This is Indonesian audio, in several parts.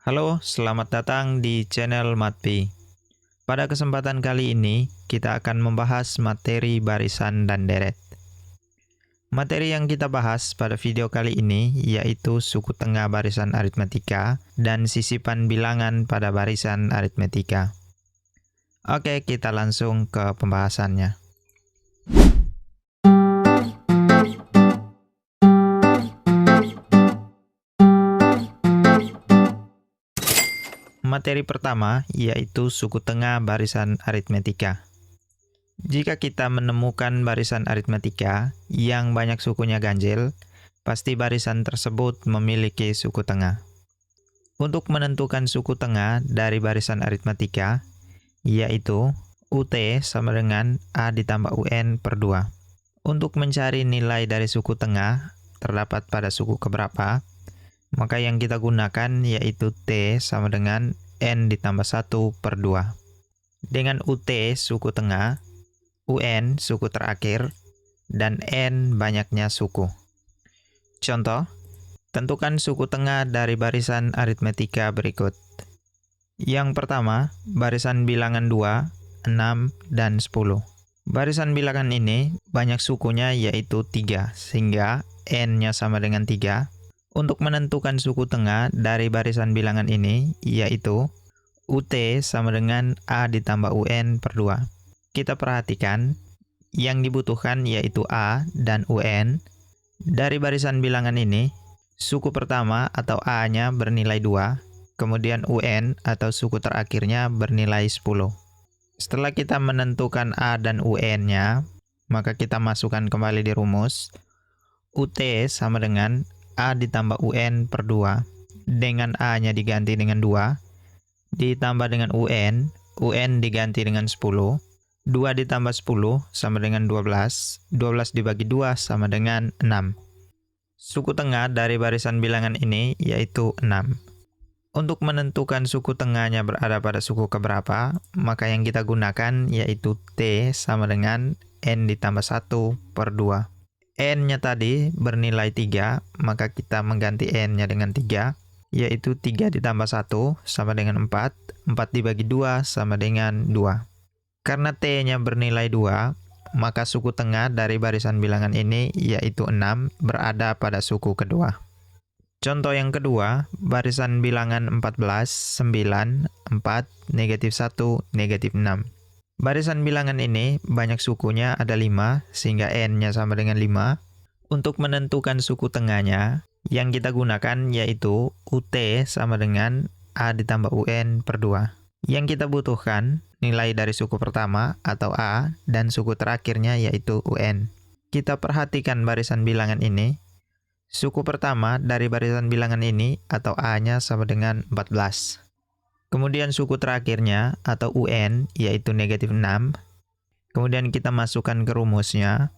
Halo, selamat datang di channel Matpi. Pada kesempatan kali ini, kita akan membahas materi barisan dan deret. Materi yang kita bahas pada video kali ini yaitu suku tengah barisan aritmetika dan sisipan bilangan pada barisan aritmetika. Oke, kita langsung ke pembahasannya. Materi pertama yaitu suku tengah barisan aritmetika. Jika kita menemukan barisan aritmetika yang banyak sukunya ganjil, pasti barisan tersebut memiliki suku tengah. Untuk menentukan suku tengah dari barisan aritmetika, yaitu UT sama dengan A ditambah UN per 2. Untuk mencari nilai dari suku tengah terdapat pada suku keberapa, maka yang kita gunakan yaitu T sama dengan N ditambah 1 per 2. Dengan UT suku tengah, UN suku terakhir, dan N banyaknya suku. Contoh, tentukan suku tengah dari barisan aritmetika berikut. Yang pertama, barisan bilangan 2, 6, dan 10. Barisan bilangan ini banyak sukunya yaitu 3, sehingga N-nya sama dengan 3. Untuk menentukan suku tengah dari barisan bilangan ini, yaitu UT sama dengan A ditambah UN per 2. Kita perhatikan, yang dibutuhkan yaitu A dan UN. Dari barisan bilangan ini, suku pertama atau A-nya bernilai 2, kemudian UN atau suku terakhirnya bernilai 10. Setelah kita menentukan A dan UN-nya, maka kita masukkan kembali di rumus. UT sama dengan A ditambah UN per 2, dengan A-nya diganti dengan 2, ditambah dengan UN, UN diganti dengan 10, 2 ditambah 10 sama dengan 12, 12 dibagi 2 sama dengan 6. Suku tengah dari barisan bilangan ini yaitu 6. Untuk menentukan suku tengahnya berada pada suku keberapa, maka yang kita gunakan yaitu T sama dengan N ditambah 1 per 2. N-nya tadi bernilai 3, maka kita mengganti N-nya dengan 3, yaitu 3 ditambah 1 sama dengan 4, 4 dibagi 2 sama dengan 2. Karena T-nya bernilai 2, maka suku tengah dari barisan bilangan ini yaitu 6 berada pada suku kedua. Contoh yang kedua, barisan bilangan 14, 9, 4, negatif 1, negatif 6. Barisan bilangan ini banyak sukunya ada 5, sehingga N-nya sama dengan 5. Untuk menentukan suku tengahnya, yang kita gunakan yaitu UT sama dengan A ditambah UN per 2. Yang kita butuhkan nilai dari suku pertama atau A dan suku terakhirnya yaitu UN. Kita perhatikan barisan bilangan ini. Suku pertama dari barisan bilangan ini atau A-nya sama dengan 14. Kemudian suku terakhirnya atau UN yaitu negatif 6. Kemudian kita masukkan ke rumusnya.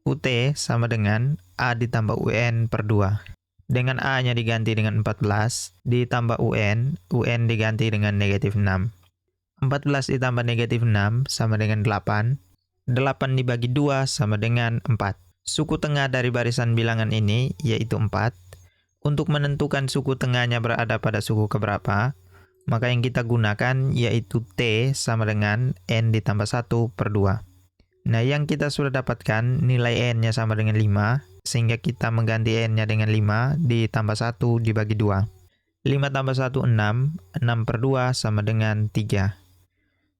UT sama dengan A ditambah UN per 2. Dengan A-nya diganti dengan 14, ditambah UN, UN diganti dengan negatif 6. 14 ditambah negatif 6 sama dengan 8. 8 dibagi 2 sama dengan 4. Suku tengah dari barisan bilangan ini yaitu 4. Untuk menentukan suku tengahnya berada pada suku keberapa, maka yang kita gunakan yaitu T sama dengan N ditambah 1 per 2. Nah, yang kita sudah dapatkan nilai N-nya sama dengan 5, sehingga kita mengganti N-nya dengan 5 ditambah 1 dibagi 2. 5 tambah 1, 6. 6 per 2 sama dengan 3.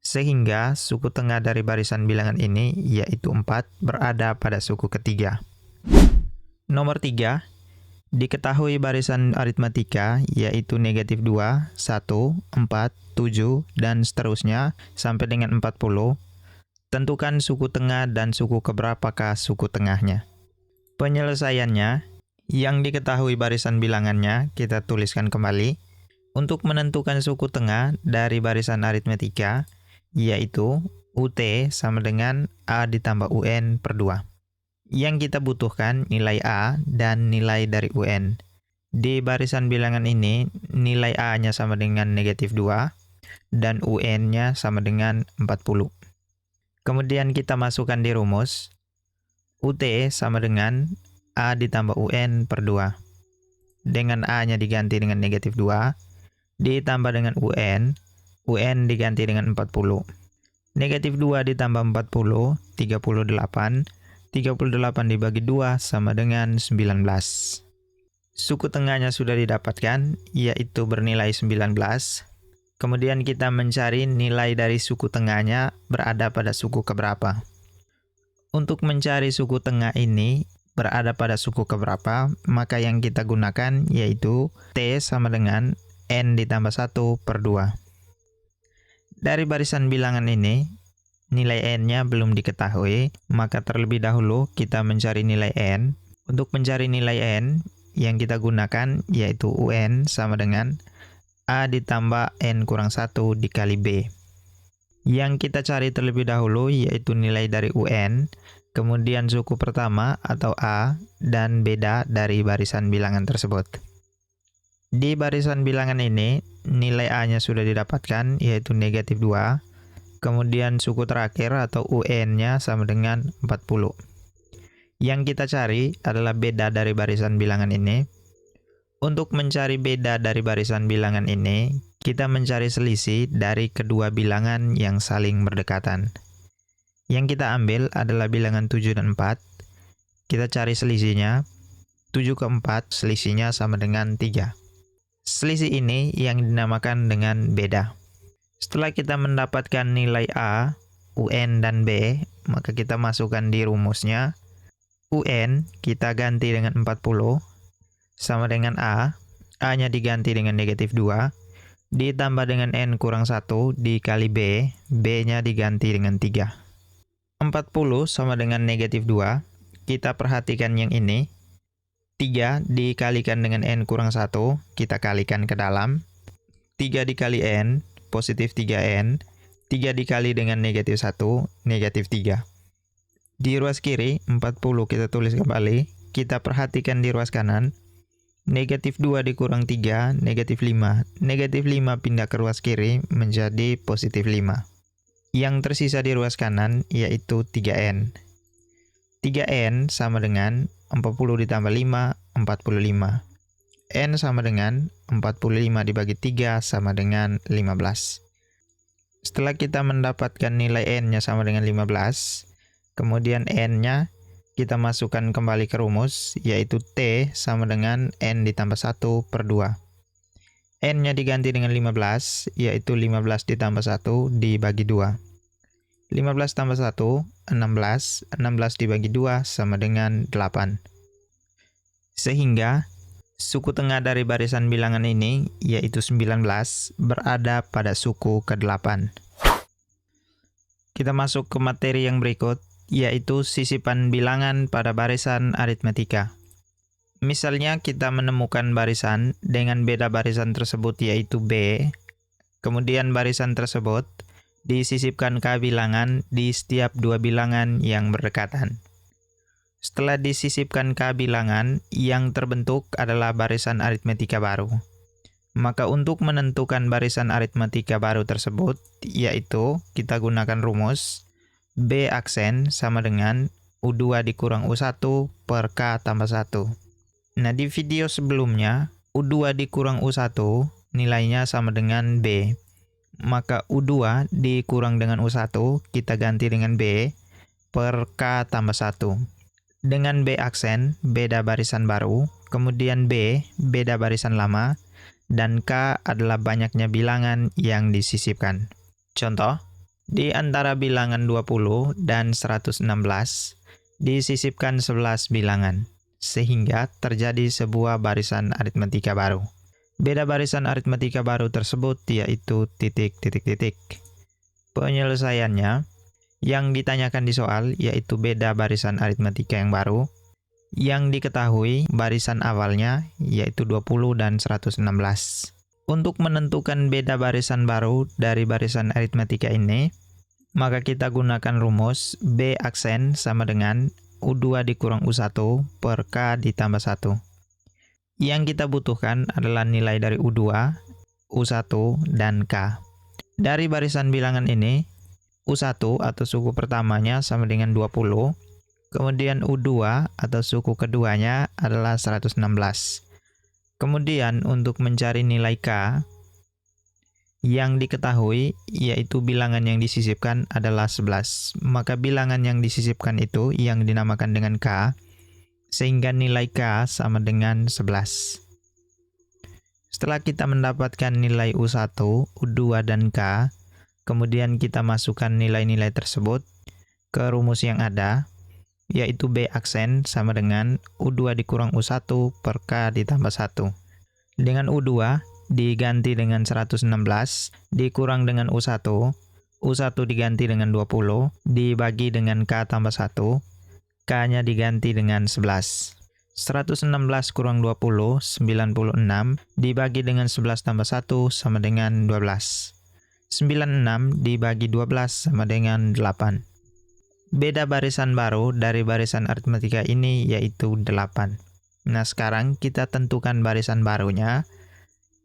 Sehingga suku tengah dari barisan bilangan ini yaitu 4 berada pada suku ketiga. Nomor 3, diketahui barisan aritmetika yaitu negatif 2, 1, 4, 7, dan seterusnya sampai dengan 40. Tentukan suku tengah dan suku keberapakah suku tengahnya. Penyelesaiannya, yang diketahui barisan bilangannya kita tuliskan kembali. Untuk menentukan suku tengah dari barisan aritmetika, yaitu UT sama dengan A ditambah UN per 2. Yang kita butuhkan nilai A dan nilai dari UN. Di barisan bilangan ini, nilai A-nya sama dengan negatif 2, dan UN-nya sama dengan 40. Kemudian kita masukkan di rumus. UT sama dengan A ditambah UN per 2. Dengan A-nya diganti dengan negatif 2, ditambah dengan UN, UN diganti dengan 40. Negatif 2 ditambah 40, 38. 38 dibagi 2 sama dengan 19. Suku tengahnya sudah didapatkan, yaitu bernilai 19. Kemudian kita mencari nilai dari suku tengahnya berada pada suku keberapa. Untuk mencari suku tengah ini berada pada suku keberapa, maka yang kita gunakan yaitu T sama dengan N ditambah 1 per 2. Dari barisan bilangan ini, nilai N-nya belum diketahui, maka terlebih dahulu kita mencari nilai N. Untuk mencari nilai N, yang kita gunakan yaitu UN sama dengan A ditambah N kurang 1 dikali B. Yang kita cari terlebih dahulu yaitu nilai dari UN, kemudian suku pertama atau A, dan beda dari barisan bilangan tersebut. Di barisan bilangan ini, nilai A-nya sudah didapatkan, yaitu negatif 2. Kemudian suku terakhir atau UN-nya sama dengan 40. Yang kita cari adalah beda dari barisan bilangan ini. Untuk mencari beda dari barisan bilangan ini, kita mencari selisih dari kedua bilangan yang saling berdekatan. Yang kita ambil adalah bilangan 7 dan 4. Kita cari selisihnya. 7 ke 4, selisihnya sama dengan 3. Selisih ini yang dinamakan dengan beda. Setelah kita mendapatkan nilai A, UN, dan B, maka kita masukkan di rumusnya. UN kita ganti dengan 40, sama dengan A, A-nya diganti dengan negatif 2, ditambah dengan N kurang 1 dikali B, B-nya diganti dengan 3. 40 sama dengan negatif 2, kita perhatikan yang ini. 3 dikalikan dengan N kurang 1, kita kalikan ke dalam. 3 dikali N, positif 3N. 3 dikali dengan negatif 1, negatif 3. Di ruas kiri, 40 kita tulis kembali. Kita perhatikan di ruas kanan. Negatif 2 dikurang 3, negatif 5. Negatif 5 pindah ke ruas kiri menjadi positif 5. Yang tersisa di ruas kanan yaitu 3N. 3N sama dengan 40 ditambah 5, 45. N sama dengan 45 dibagi 3 sama dengan 15. Setelah kita mendapatkan nilai N-nya sama dengan 15, kemudian N-nya kita masukkan kembali ke rumus, yaitu T sama dengan N ditambah 1 per 2. N-nya diganti dengan 15, yaitu 15 ditambah 1 dibagi 2. 15 tambah 1, 16. 16 dibagi 2 sama dengan 8. Sehingga suku tengah dari barisan bilangan ini, yaitu 19, berada pada suku ke-8. Kita masuk ke materi yang berikut, yaitu sisipan bilangan pada barisan aritmetika. Misalnya kita menemukan barisan dengan beda barisan tersebut yaitu B, kemudian barisan tersebut disisipkan K bilangan di setiap dua bilangan yang berdekatan. Setelah disisipkan K bilangan, yang terbentuk adalah barisan aritmetika baru. Maka untuk menentukan barisan aritmetika baru tersebut, yaitu kita gunakan rumus B aksen sama dengan U2 dikurang U1 per K tambah 1. Nah, di video sebelumnya, U2 dikurang U1 nilainya sama dengan B. Maka U2 dikurang dengan U1, kita ganti dengan B per K tambah 1. Dengan B aksen, beda barisan baru, kemudian B, beda barisan lama, dan K adalah banyaknya bilangan yang disisipkan. Contoh, di antara bilangan 20 dan 116, disisipkan 11 bilangan, sehingga terjadi sebuah barisan aritmetika baru. Beda barisan aritmetika baru tersebut yaitu titik. Penyelesaiannya, yang ditanyakan di soal yaitu beda barisan aritmetika yang baru, yang diketahui barisan awalnya yaitu 20 dan 116. Untuk menentukan beda barisan baru dari barisan aritmetika ini, maka kita gunakan rumus B aksen sama dengan U2 dikurang U1 per K ditambah 1. Yang kita butuhkan adalah nilai dari U2, U1, dan K. Dari barisan bilangan ini, U1 atau suku pertamanya sama dengan 20, kemudian U2 atau suku keduanya adalah 116. Kemudian untuk mencari nilai K, Yang diketahui yaitu bilangan yang disisipkan adalah 11. Maka bilangan yang disisipkan itu yang dinamakan dengan K, sehingga nilai K sama dengan 11. Setelah kita mendapatkan nilai U1, U2, dan K, kemudian kita masukkan nilai-nilai tersebut ke rumus yang ada, yaitu B aksen sama dengan U2 dikurang U1 per K ditambah 1. Dengan U2 diganti dengan 116, dikurang dengan U1, U1 diganti dengan 20, dibagi dengan K tambah 1, K-nya diganti dengan 11. 116 kurang 20, 96, dibagi dengan 11 tambah 1 sama dengan 12. 96 dibagi 12 sama dengan 8. Beda barisan baru dari barisan aritmatika ini yaitu 8. Nah, sekarang kita tentukan barisan barunya.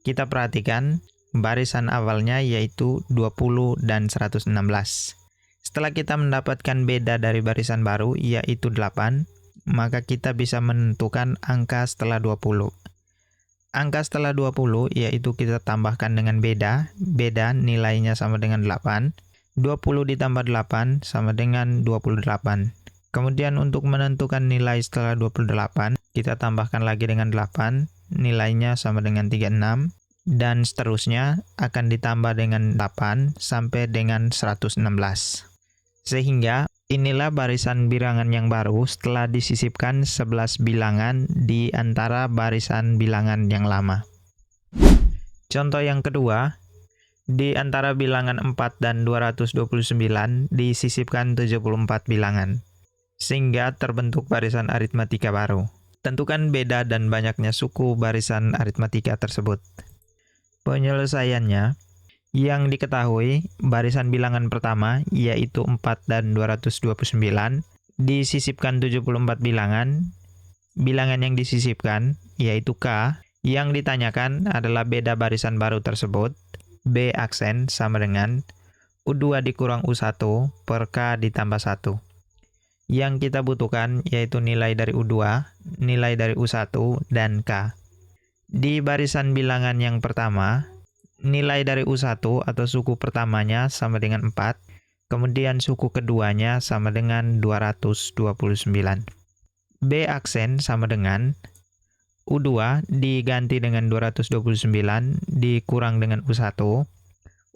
Kita perhatikan barisan awalnya yaitu 20 dan 116. Setelah kita mendapatkan beda dari barisan baru yaitu 8, maka kita bisa menentukan angka setelah 20. Angka setelah 20 yaitu kita tambahkan dengan beda nilainya sama dengan 8. 20 ditambah 8 sama dengan 28. Kemudian untuk menentukan nilai setelah 28, kita tambahkan lagi dengan 8, nilainya sama dengan 36, dan seterusnya akan ditambah dengan 8 sampai dengan 116. Sehingga inilah barisan bilangan yang baru setelah disisipkan 11 bilangan di antara barisan bilangan yang lama. Contoh yang kedua, di antara bilangan 4 dan 229 disisipkan 74 bilangan, sehingga terbentuk barisan aritmatika baru. Tentukan beda dan banyaknya suku barisan aritmatika tersebut. Penyelesaiannya, yang diketahui barisan bilangan pertama yaitu 4 dan 229 disisipkan 74 bilangan. Bilangan yang disisipkan yaitu K, yang ditanyakan adalah beda barisan baru tersebut. B aksen sama dengan U2 dikurang U1 per K ditambah 1. Yang kita butuhkan yaitu nilai dari U2, nilai dari U1, dan K. Di barisan bilangan yang pertama, nilai dari U1 atau suku pertamanya sama dengan 4, kemudian suku keduanya sama dengan 229. B aksen sama dengan U2 diganti dengan 229 dikurang dengan U1,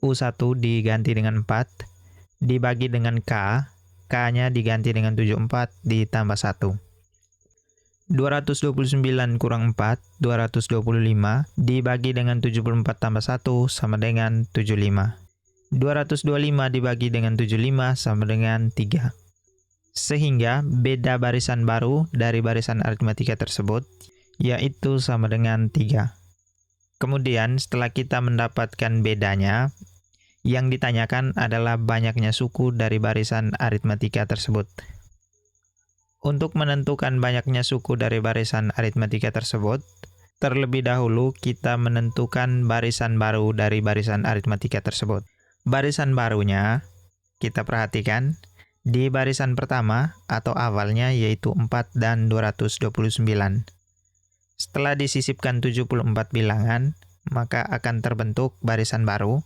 U1 diganti dengan 4, dibagi dengan K, K-nya diganti dengan 74 ditambah 1. 229 kurang 4, 225, dibagi dengan 74 tambah 1 sama dengan 75. 225 dibagi dengan 75 sama dengan 3. Sehingga beda barisan baru dari barisan aritmatika tersebut yaitu sama dengan 3. Kemudian setelah kita mendapatkan bedanya, yang ditanyakan adalah banyaknya suku dari barisan aritmatika tersebut. Untuk menentukan banyaknya suku dari barisan aritmatika tersebut, terlebih dahulu kita menentukan barisan baru dari barisan aritmatika tersebut. Barisan barunya, kita perhatikan, di barisan pertama atau awalnya yaitu 4 dan 229. Setelah disisipkan 74 bilangan, maka akan terbentuk barisan baru.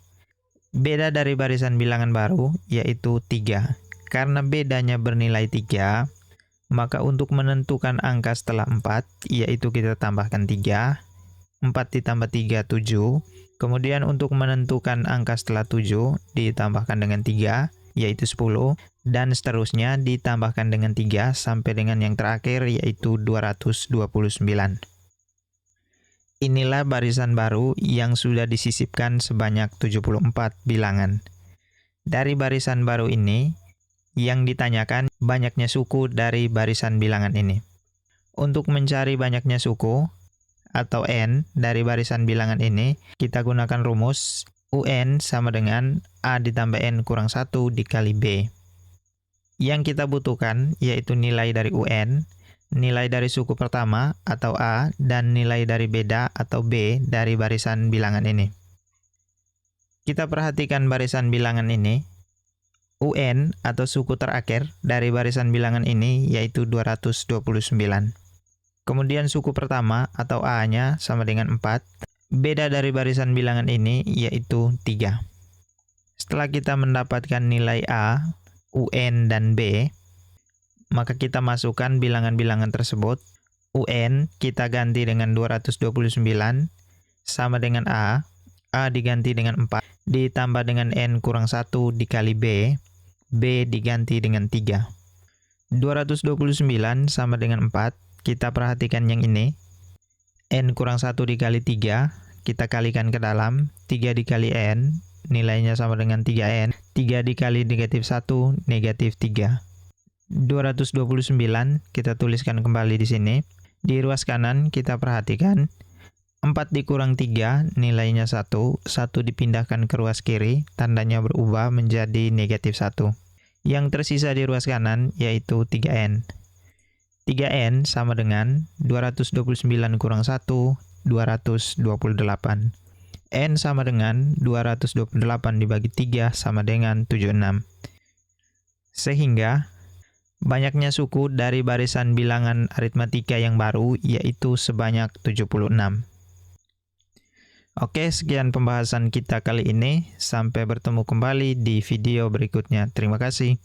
Beda dari barisan bilangan baru yaitu 3. Karena bedanya bernilai 3, maka untuk menentukan angka setelah 4, yaitu kita tambahkan 3. 4 ditambah 3, 7. Kemudian untuk menentukan angka setelah 7, ditambahkan dengan 3, yaitu 10. Dan seterusnya ditambahkan dengan 3 sampai dengan yang terakhir yaitu 229. Inilah barisan baru yang sudah disisipkan sebanyak 74 bilangan. Dari barisan baru ini, yang ditanyakan banyaknya suku dari barisan bilangan ini. Untuk mencari banyaknya suku atau N dari barisan bilangan ini, kita gunakan rumus UN sama dengan A ditambah N kurang 1 dikali B. Yang kita butuhkan yaitu nilai dari UN, nilai dari suku pertama atau A, dan nilai dari beda atau B dari barisan bilangan ini. Kita perhatikan barisan bilangan ini. UN atau suku terakhir dari barisan bilangan ini yaitu 229. Kemudian suku pertama atau A-nya sama dengan 4. Beda dari barisan bilangan ini yaitu 3. Setelah kita mendapatkan nilai A, UN, dan B, maka kita masukkan bilangan-bilangan tersebut. UN kita ganti dengan 229 sama dengan A diganti dengan 4, ditambah dengan N kurang 1 dikali B diganti dengan 3. 229 sama dengan 4, kita perhatikan yang ini. N kurang 1 dikali 3, kita kalikan ke dalam, 3 dikali N, nilainya sama dengan 3N. 3 dikali negatif 1, negatif 3. 229 kita tuliskan kembali di sini. Di ruas kanan kita perhatikan 4 dikurang 3 nilainya 1, 1 dipindahkan ke ruas kiri, tandanya berubah menjadi negatif 1. Yang tersisa di ruas kanan yaitu 3N. 3N sama dengan 229 kurang 1, 228. N sama dengan 228 dibagi 3 sama dengan 76. Sehingga banyaknya suku dari barisan bilangan aritmatika yang baru yaitu sebanyak 76. Oke, sekian pembahasan kita kali ini. Sampai bertemu kembali di video berikutnya. Terima kasih.